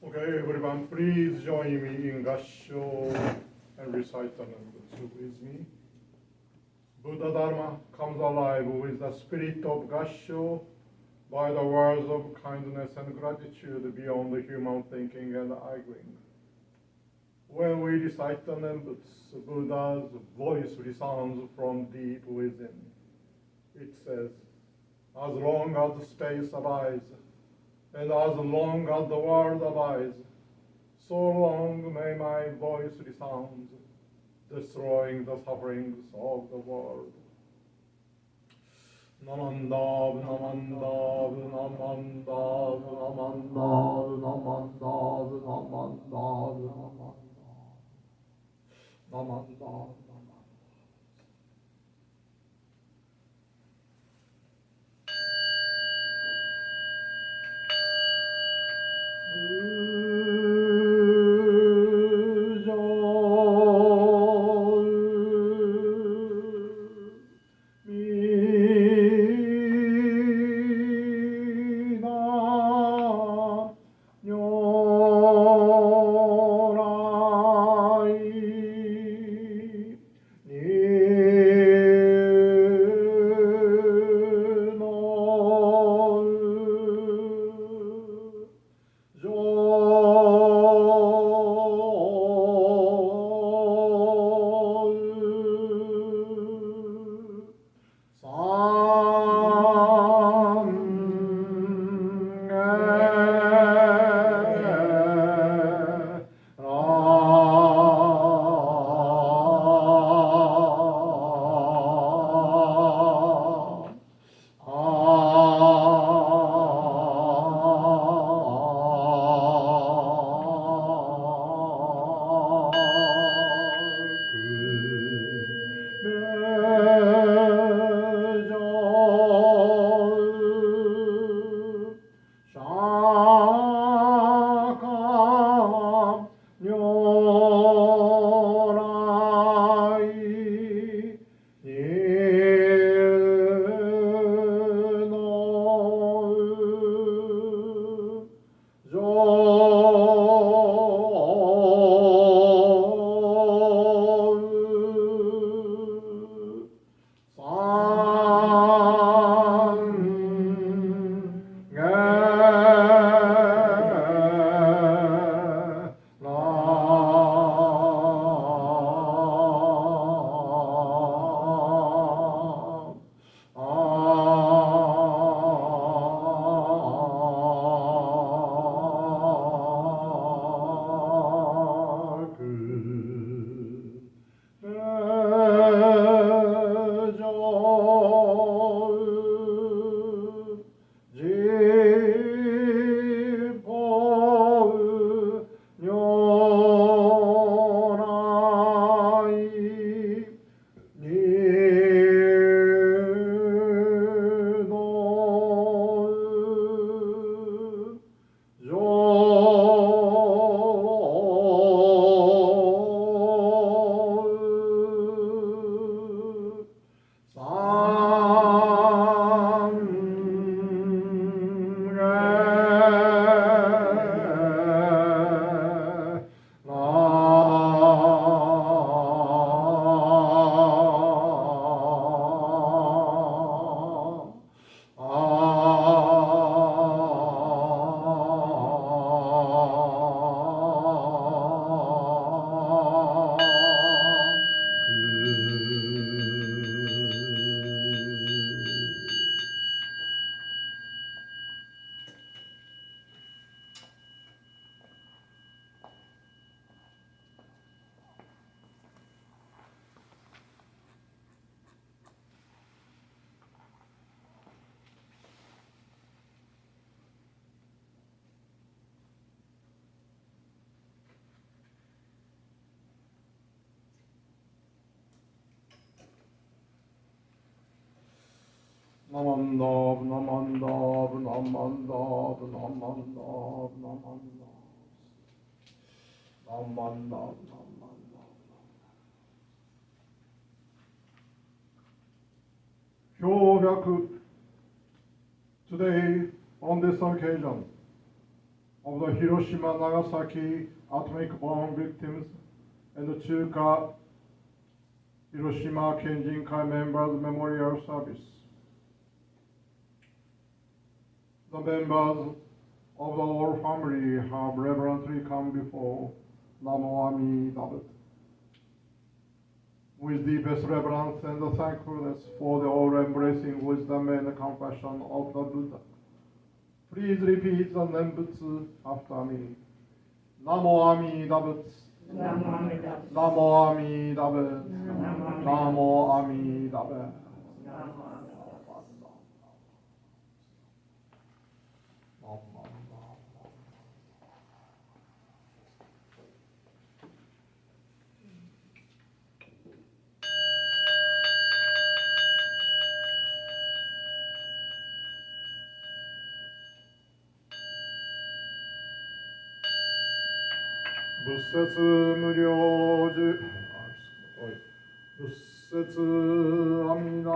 Okay, everyone, please join me in Gassho and recite the numbers with me. Buddha Dharma comes alive with the spirit of Gassho by the words of kindness and gratitude beyond the human thinking and arguing. When we recite the numbers, Buddha's voice resounds from deep within. It says, as long as space abides, and as long as the world abides, so long may my voice resound, destroying the sufferings of the world. Namandav, namandav, namandav, namandav, namandav, namandav, namandav, namandav. Namandav, namandav, namandav, namandav, namandav, namandav, namandav. Hyōgyaku. Today, on this occasion, of the Hiroshima, Nagasaki atomic bomb victims and the Chuka Hiroshima Kenjinkai Members Memorial Service. The members of the whole family have reverently come before Namo Amida with deepest reverence and thankfulness for the all-embracing wisdom and compassion of the Buddha. Please repeat the Nembutsu after me. Namo Amida Butsu. Namo Amida Butsu. Namo Amida Butsu.仏説無量寿仏説阿弥陀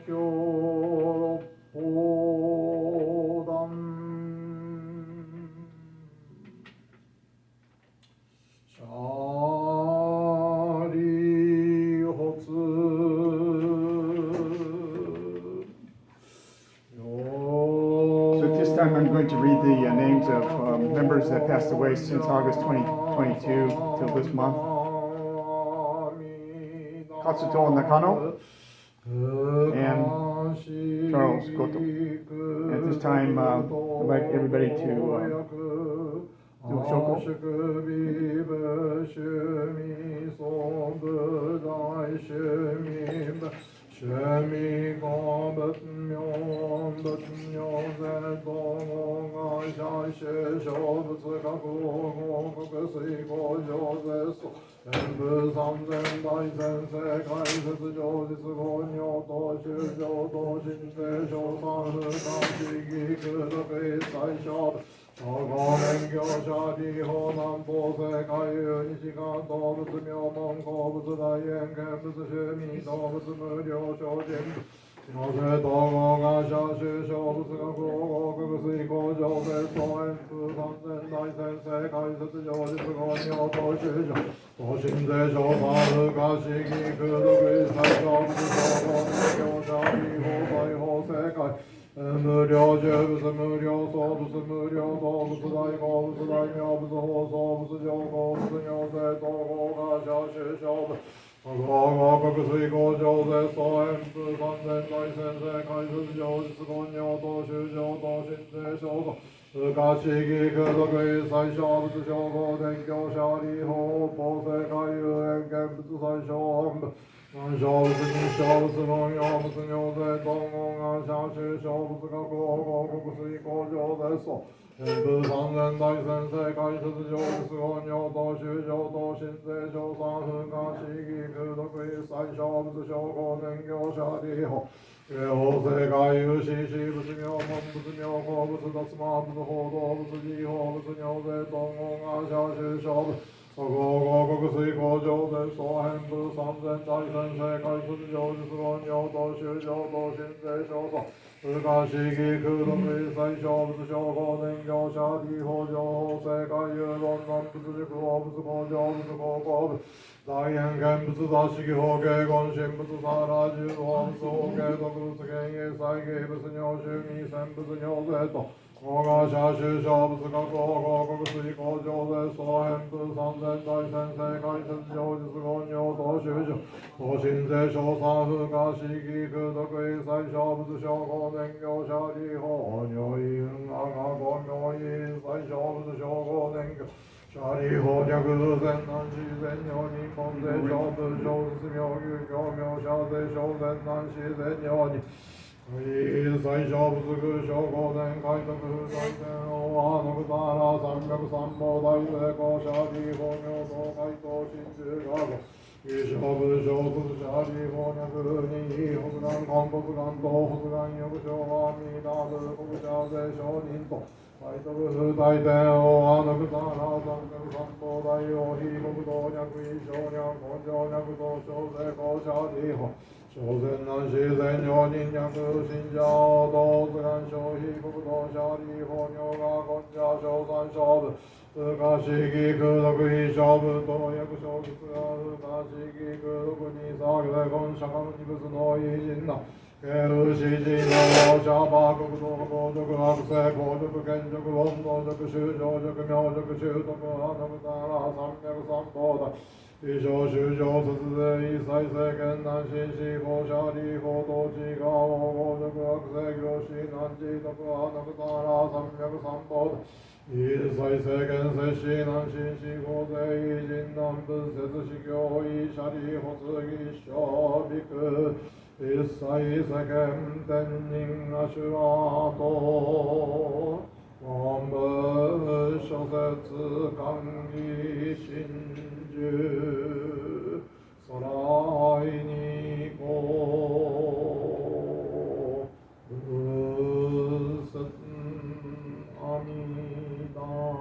経六法談シャリホツSo at this time I'm going to read the names of members that passed away since August 2022 till this month. Katsuto Nakano and Charles Goto. And at this time, I'd like everybody to do a shoko. Shemi Gombet Myon Bet Myon Zet Dong Ai Shai She Shou Butsu Kaku Gong Kukusi Go Jo Zesu Enbu Sam Zen Dai Sen Se Kai Setsu Jo Jitsu Go Nyo To Shu Jo To Shin Se Shou San Hu Kan Shi Gi Ku Kui Sai Shou Shogo Nengyo Shari Ho Nam Po Se Kai Yu Nishikan To Butsu Myo Mon Ko Butsu Dai Yen Ken Butsu Shemi To Butsu Muryo Shojin Shose Togo Ga Sha Shu Shou Butsu Ga Ku Go Kukusui Ko Jo Se So En Fu San Zen Dai Sen Se Kai Setsu Jo Jitsu Go Nyo To Shu Jo To Shin Se Shou San Hu Ka Shi Gi Ku Kui Sai Shou Butsu Shogo Nengyo Shari Ho Sai Ho Se Kai無量寿仏無量寿仏無量道仏大公仏大名仏法僧仏上皇仏行政統合が社主小仏合国水工上税総円風三千大先生解説上実言尿等修上等申請小等不可思議空毒一切小仏小合伝教者理法法世界有縁見仏最小本部小仏に小仏の用仏尿税統合が社主小仏学合国水工上税総天風三千大先生解説上実言尿等修上等申請小三不可思議空毒一切小仏小合伝教者理法法世界有志士仏妙門仏妙公仏脱馬仏報道仏自法仏尿税統合が社主小仏合国水工上で総変部三千大先生解説上実言尿等修上等申請小僧不可思議空毒一切小仏小合伝教者理法上法世界有論南仏塾法仏工上仏高校仏大変見仏座敷法芸言神仏サーラ十法仏法芸特仏現営再芸仏尿宗味仙仏尿税と合河社修小仏学合国水工上で総変部三千大先生解説上実言尿等修上等申請小三不可思議空毒一切小仏小合伝教者理法如意運阿が五名一切小仏小合伝教者理法逆前南市前尿日本税小仏小仏妙有教名者税小前南市前尿に一切小仏空小合伝開拓大天王阿の草原三百三宝大成功者理法名東海東新中学一小仏小仏者理法脈二北南韓国南東北南翼小阿弥陀仏国者税小人と大徳風大天王阿の草原三百三宝大王非国道脈一小脈根性脈道小成功者理法朝鮮南西全上人脈信者道津願消費国道者理法尿が根者小三勝負通過式空毒非勝負東薬小仏が通過式空毒に騒ぎで根社会二物の異人なケルシ人の者馬国道公職悪性公職権職本能職修正職名職修徳破徳たら三百三法だ異常修正節税一切政権南進司法者理法統治が王公職悪性業師南地徳破徳たら三百三法だ一切政権摂氏南進司法税異人南部節司教医者理発議小ビク一切世間天人アシュワート文部諸説寛義真珠空いにこう仏阿弥陀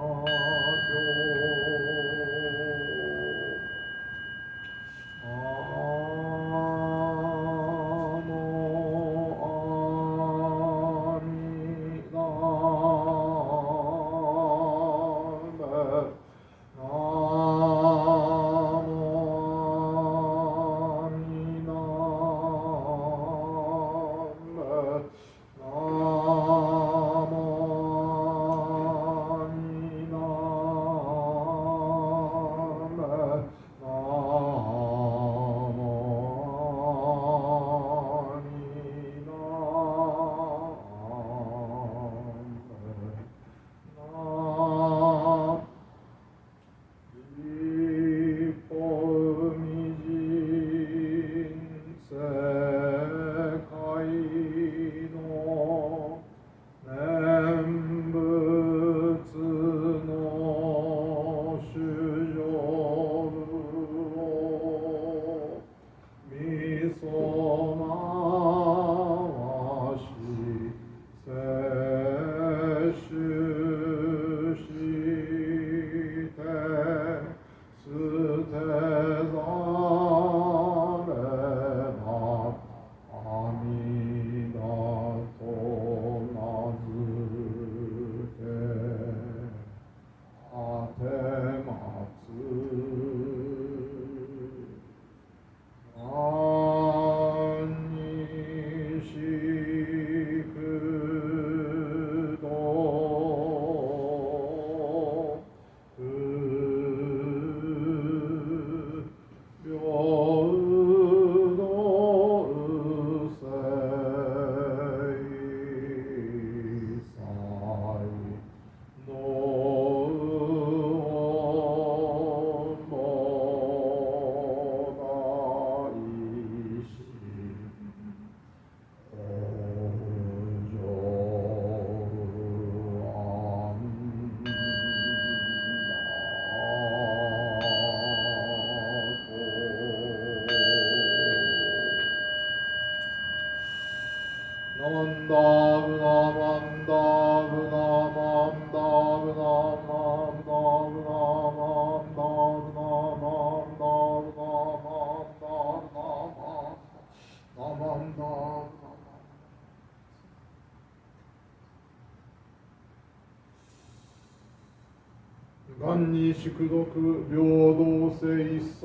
願に宿毒平等性一切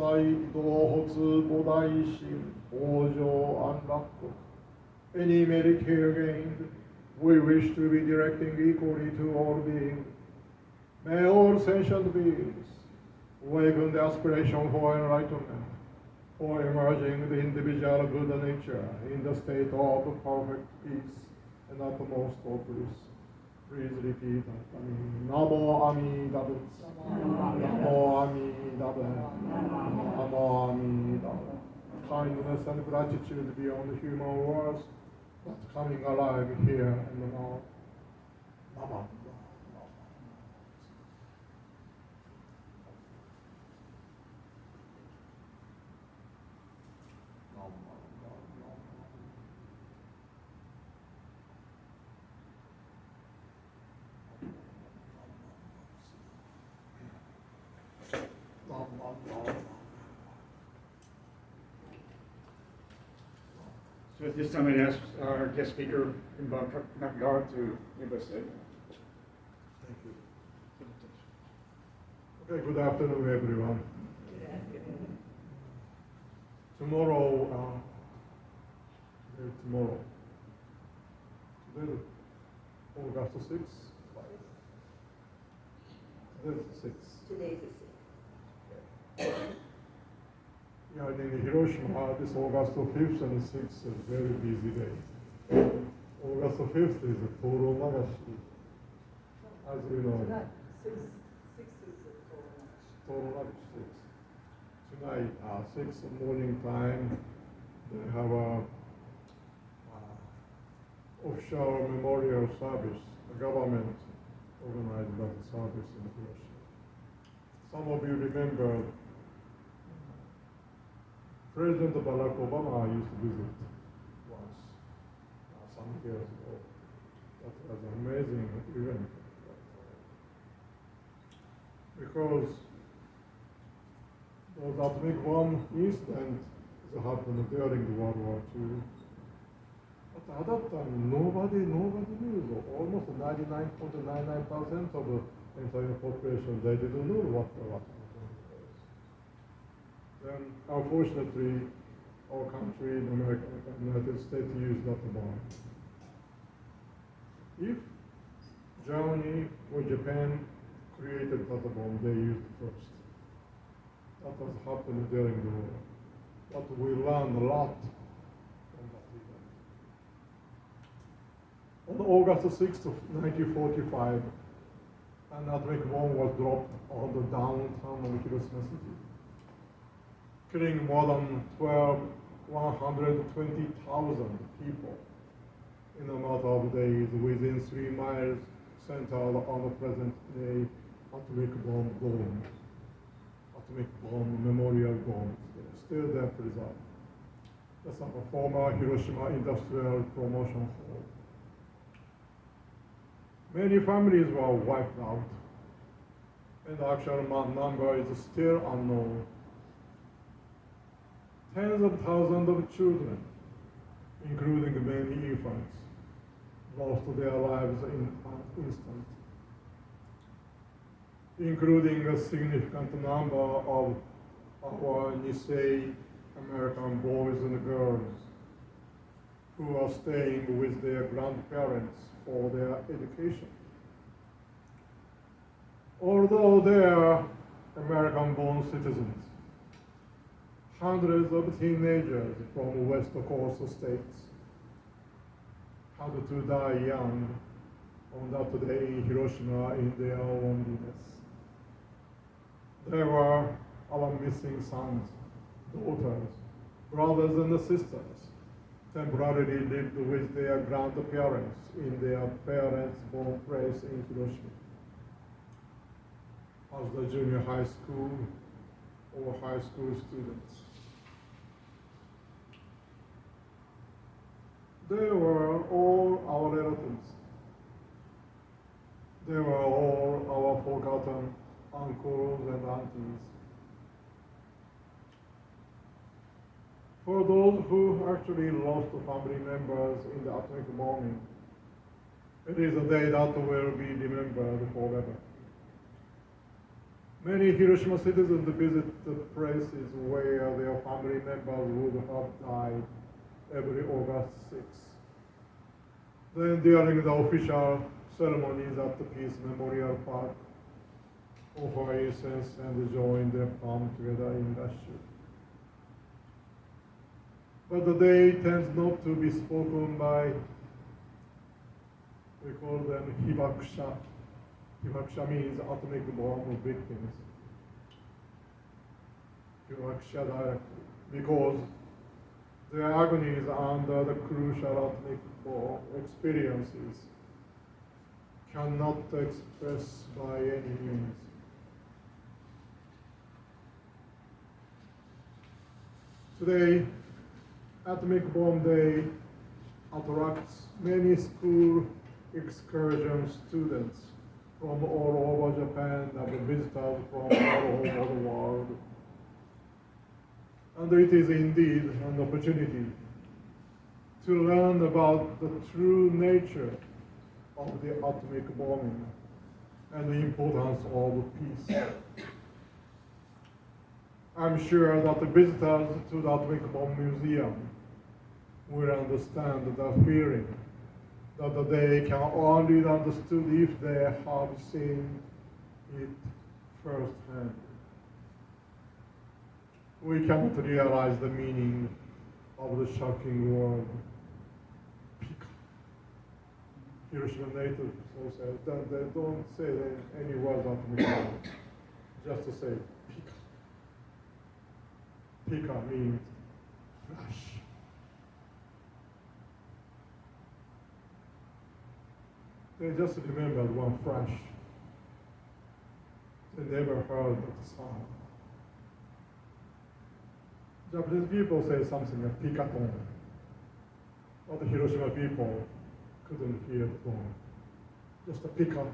同発菩提心往生安楽国 Any merit here gained, we wish to be directing equally to all beings. May all sentient beings awaken the aspiration for enlightenment, for emerging the individual Buddha nature in the state of perfect peace and utmost of bliss. Please repeat after me. Namo Amida Butsu. Namo Amida Butsu. Namo Amida Butsu. Kindness and gratitude beyond human words, but coming alive here and now. Namo. So at this time, I'd ask our guest speaker, Rinban Nakagawa, to give us a Thank you. Okay, good afternoon, everyone. Tomorrow, today, August 6th. Today's the 6th. Today's the 6th. Yeah, in Hiroshima, this August 5th and 6th is a very busy day. August 5th is a Toro Nagashi, as you know. Six is the total. Toro Nagashi 6. Tonight, 6 morning time, they have a official memorial service, the government organized by the service in Hiroshima. Some of you remember President Barack Obama used to visit once, some years ago. That was an amazing event. Because the atomic bomb incident happened during the World War II. But at that time, nobody knew. Almost 99.99% of the entire population, they didn't know what the atomic bomb was. Then, unfortunately, our country, the United States, used that bomb. If Germany or Japan created that bomb, they used it first. That has happened during the war. But we learned a lot from that event. On August 6th of 1945, an atomic bomb was dropped on the downtown of Hiroshima City, killing more than 120,000 people in a matter of days within 3 miles centered on the present-day atomic bomb dome. Atomic bomb memorial dome, still there preserved. That's a former Hiroshima Industrial Promotion Hall. Many families were wiped out, and the actual number is still unknown. Tens of thousands of children, including many infants, lost their lives in an instant, including a significant number of our Nisei American boys and girls who are staying with their grandparents for their education. Although they are American-born citizens, hundreds of teenagers from West Coast states had to die young on that day in Hiroshima in their loneliness. They were our missing sons, daughters, brothers and sisters, temporarily lived with their grandparents in their parents' born place in Hiroshima. As the junior high school or high school students. They were all our relatives. They were all our forgotten uncles and aunties. For those who actually lost family members in the atomic bombing, it is a day that will be remembered forever. Many Hiroshima citizens visit the places where their family members would have died every August 6th. Then during the official ceremonies at the Peace Memorial Park, offer incense and join their palm together in gratitude. But the day tends not to be spoken by, we call them hibakusha. Hibakusha means atomic bomb victims. Hibakusha directly, because their agonies under the crucial atomic bomb experiences cannot express by any means. Today, Atomic Bomb Day attracts many school excursion students from all over Japan and visitors from all over the world. And it is indeed an opportunity to learn about the true nature of the atomic bombing and the importance of peace. I'm sure that the visitors to the Atomic Bomb Museum will understand the feeling that they can only be understood if they have seen it firsthand. We cannot realize the meaning of the shocking word, pika. Hiroshima natives also say, they don't say any words atomic bomb, just to say pika. Pika means flash. They just remembered one flash. They never heard that sound. Japanese people say something like pikaton, but the Hiroshima people couldn't hear the tone. Just a pika.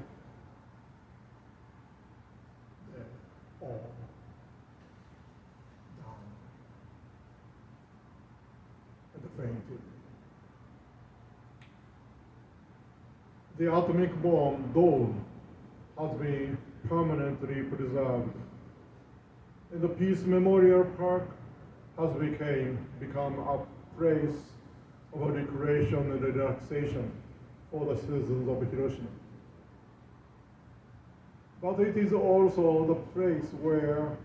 They all down and fainted. The atomic bomb dome has been permanently preserved, and the Peace Memorial Park has become a place of recreation and relaxation for the citizens of Hiroshima. But it is also the place where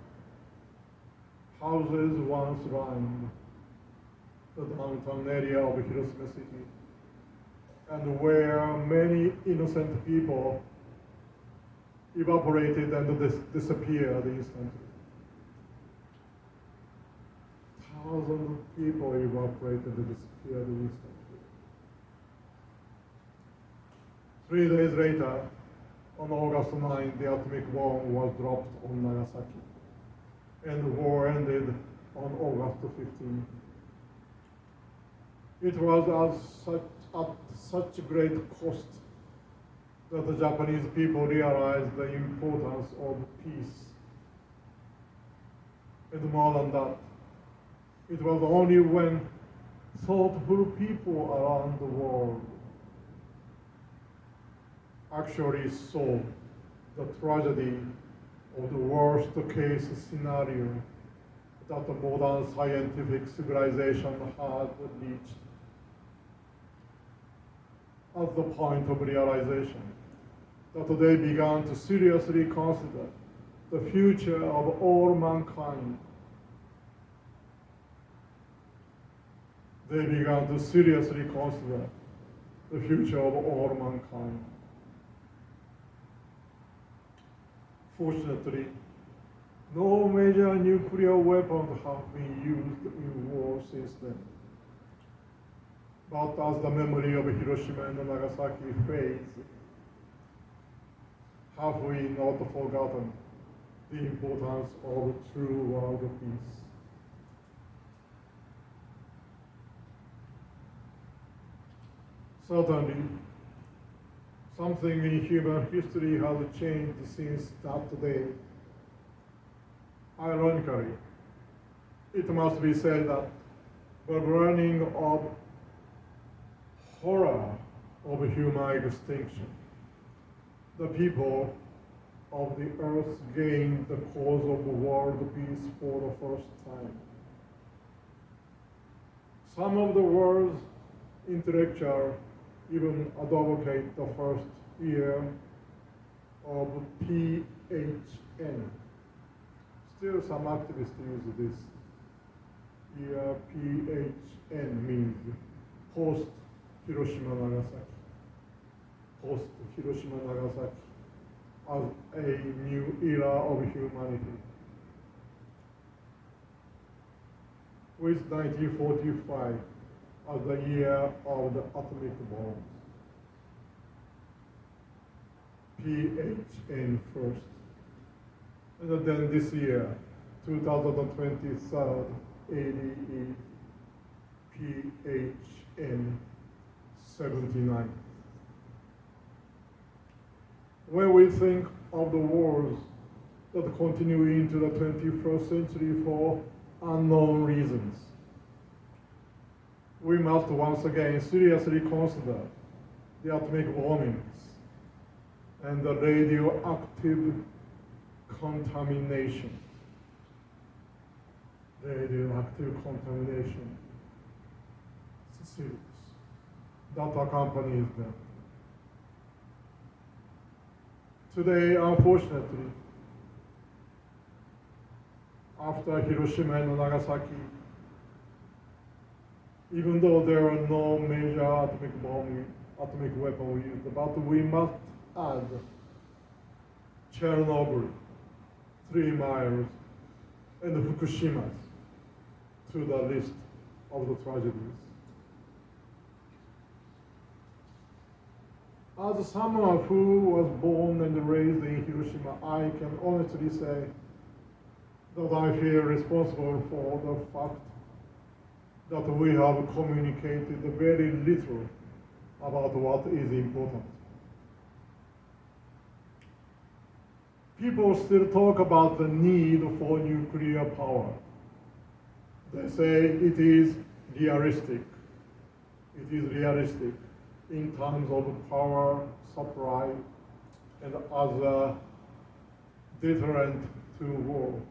houses once lined the downtown area of Hiroshima City, and where many innocent people evaporated and disappeared instantly. Thousands of people evaporated and disappeared instantly. 3 days later, on August 9, the atomic bomb was dropped on Nagasaki, and the war ended on August 15. It was at such great cost that the Japanese people realized the importance of peace. And more than that, it was only when thoughtful people around the world actually saw the tragedy of the worst case scenario that the modern scientific civilization had reached, at the point of realization that they began to seriously consider the future of all mankind. They began to seriously consider the future of all mankind. Fortunately, no major nuclear weapons have been used in war since then. But as the memory of Hiroshima and Nagasaki fades, have we not forgotten the importance of true world peace? Certainly, something in human history has changed since that day. Ironically, it must be said that the learning of horror of human extinction, the people of the earth gained the cause of world peace for the first time. Some of the world's intellectuals even advocate the first year of PHN. Still, some activists use this. Year PHN means post Hiroshima Nagasaki. Post Hiroshima Nagasaki as a new era of humanity. With 1945 as the year of the atomic bombs. PHN first. And then this year, 2023, ADE, PHN 79. When we think of the wars that continue into the 21st century for unknown reasons, we must once again seriously consider the atomic bombings and the radioactive contamination. Radioactive contamination. It's serious. That accompanies them. Today, unfortunately, after Hiroshima and Nagasaki, even though there are no major atomic weapon used, but we must add Chernobyl, 3 miles, and Fukushima to the list of the tragedies. As someone who was born and raised in Hiroshima, I can honestly say that I feel responsible for the fact that we have communicated very little about what is important. People still talk about the need for nuclear power. They say it is realistic. It is realistic in terms of power supply and as a deterrent to war.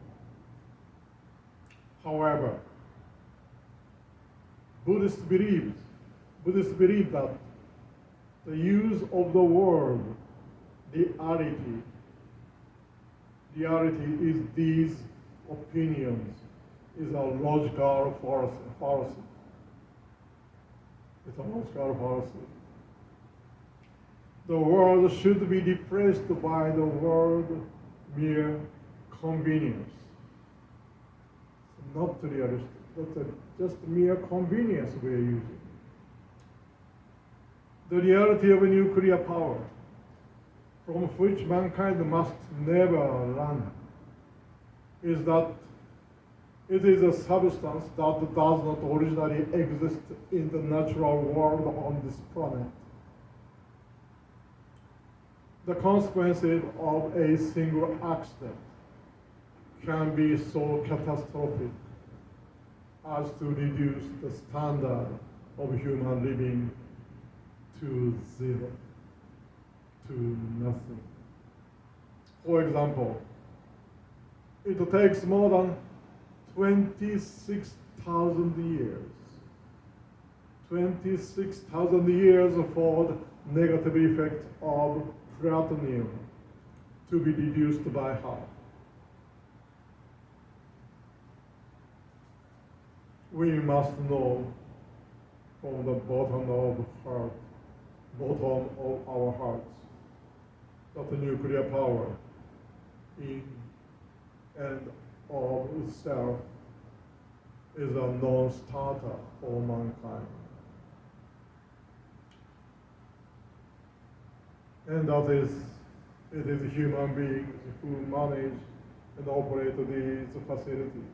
However, Buddhists believe that the use of the word reality is these opinions is a logical fallacy. It's a logical fallacy. The world should be replaced by the word mere convenience. Not realistic. That's just mere convenience we are using. The reality of nuclear power, from which mankind must never run, is that it is a substance that does not originally exist in the natural world on this planet. The consequences of a single accident can be so catastrophic as to reduce the standard of human living to zero, to nothing. For example, it takes more than 26,000 years for the negative effect of plutonium to be reduced by half. We must know from the bottom of our hearts that the nuclear power in and of itself is a non-starter for mankind. And that is, it is human beings who manage and operate these facilities.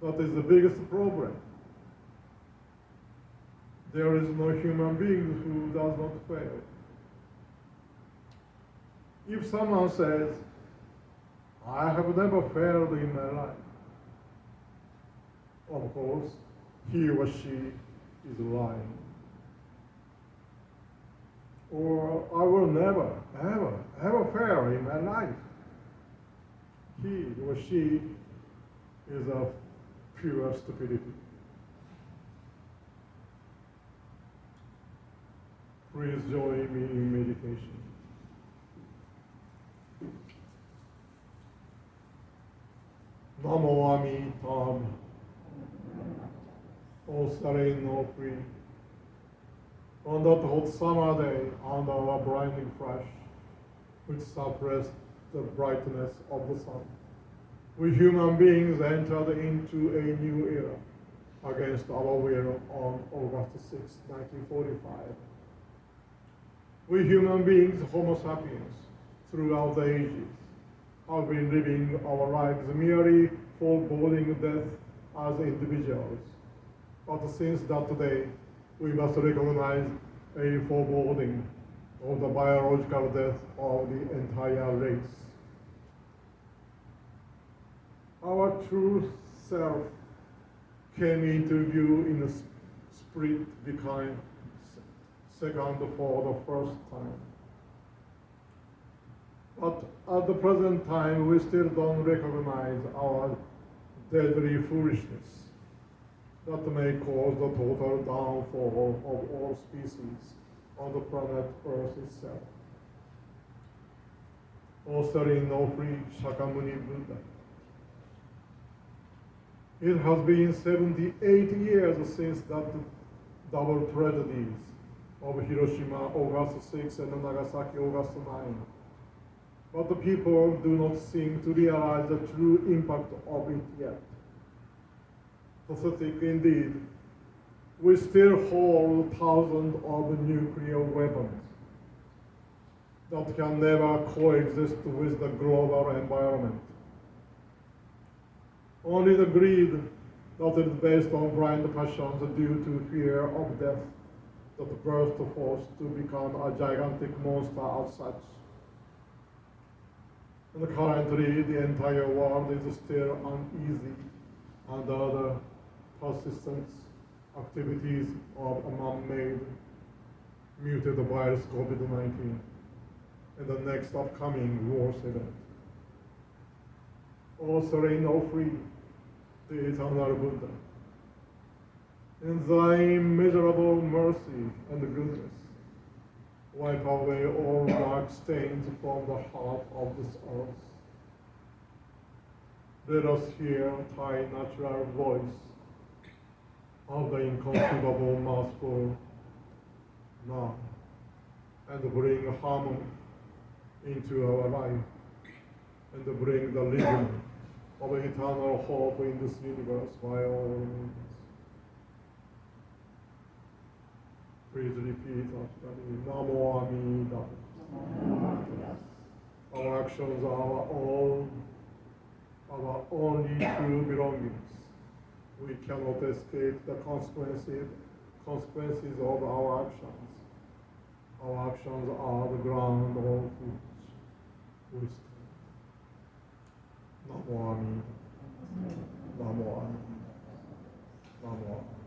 That is the biggest problem. There is no human being who does not fail. If someone says, I have never failed in my life, of course, he or she is lying. Or I will never, ever fail in my life. He or she is a pure stupidity. Please join me in meditation. Namo Amitabha. O serene, O free. On that hot summer day, under our blinding flash, which suppressed the brightness of the sun, we human beings entered into a new era against our will on August 6, 1945. We human beings, Homo sapiens, throughout the ages, have been living our lives merely foreboding death as individuals. But since that day, we must recognize a foreboding of the biological death of the entire race. Our true self came into view in the spirit became second for the first time. But at the present time, we still don't recognize our deadly foolishness that may cause the total downfall of all species on the planet Earth itself. Authoring Nofri Shakyamuni Buddha. It has been 78 years since that double tragedies of Hiroshima, August 6, and Nagasaki, August 9. But the people do not seem to realize the true impact of it yet. Pathetic indeed. We still hold thousands of nuclear weapons that can never coexist with the global environment. Only the greed that is based on blind passions due to fear of death that burst forth to become a gigantic monster as such. And currently, the entire world is still uneasy under the persistent activities of a man-made muted virus COVID-19 and the next upcoming world event. O serene, O free, the eternal Buddha, in thy immeasurable mercy and goodness, wipe away all dark stains from the heart of this earth. Let us hear thy natural voice of the inconceivable merciful now, and bring harmony into our life, and bring the living of eternal hope in this universe by all means. Please repeat after me. Namo Amida. Our actions are our only true belongings. We cannot escape the consequences of our actions. Our actions are the ground of which we stand. Namo Amida. Namo Amida. Namo Amida.